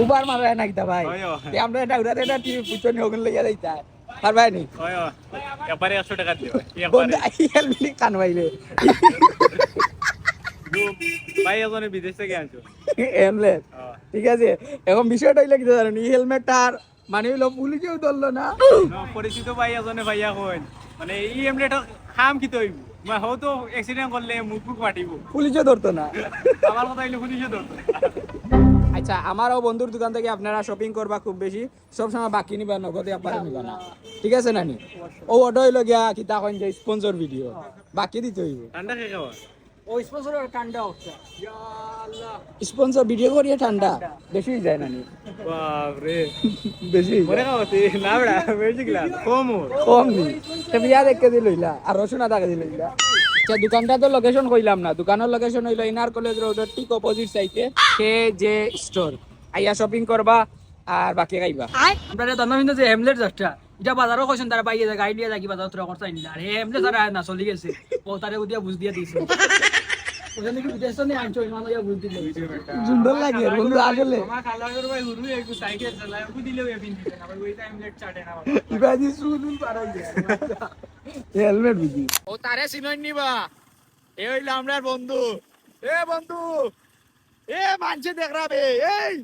Uber মারা না কিতা ভাই তে আমরা এটা উড়াতে এটা পিছনে ওগুন লইয়া যাইতা পারবাই নি একবারে 100 টাকা দিও বন্ধু আইয়াল মিলি কান ভাইরে ভাই এজনে বিদেশ থেকে আনছো হেলমেট ঠিক আছে এখন বিষয়টা হইলো কি জানেন এই হেলমেটটা আর মানে হইলো পুলিশেও ধরলো না পরিচিত ভাই এজনে ভাইয়া কইন মানে এই হেলমেট খাম কি তৈব মই হয়তো অ্যাক্সিডেন্ট করলে মুখ ফাটিব পুলিশও ধরতো না আমার কথা হইলো পুলিশে ধরতো আচ্ছা আমারও বন্ধুর দোকান থেকে আপনারা শপিং করবা খুব বেশি সবসময় বাকি নিবা নগদে আপনারা নিবা না ঠিক আছে নানি ও অটো হইলো গিয়া কিতা কইন যে স্পন্সর ভিডিও বাকি দিতে হইব ঠান্ডা খেয়ে খাওয়া ও স্পন্সরের কান্ডা হচ্ছে স্পন্সর ভিডিও করিয়া ঠান্ডা বেশি যায় নানি বাপ রে বেশি মরে খাওয়াতে না বড়া বেশি গ্লাস কম কম নি তুমি আর এক কেজি লইলা আর রসুন আধা কেজি লইলা আচ্ছা দোকানটা তো লোকেশন কইলাম না দোকানের লোকেশন হইলো ইনার কলেজ রোডের ঠিক অপোজিট সাইডে কে যে স্টোর আইয়া শপিং করবা আর বাকি খাইবা আমরা দন্দমিন্দ যে হেমলেট যাত্রা এটা বাজারও কইছেন তারা পাইয়ে যায় গাড়ি নিয়ে যাকি বাজার তোরা করতে আইনি আর হেমলেট তারা না চলি গেছে ও তারে উদিয়া বুঝ দিয়া দিছে ওখানে কি বিদেশ নিয়ে আনছো ইমান ইয়া বুঝ দিলে সুন্দর লাগে বন্ধু আসলে আমার খালাগর ভাই হুরু একটু সাইকেল চালায় ওকে দিলেও এ পিন দিতে না ভাই ওই টাইম লেট চাটে না ইবাজি সুদুল পারাই হেলমেট বুঝি ও তারে সিনই নিবা এ হইলো আমরার বন্ধু এ বন্ধু এ মানছে দেখরাবে এই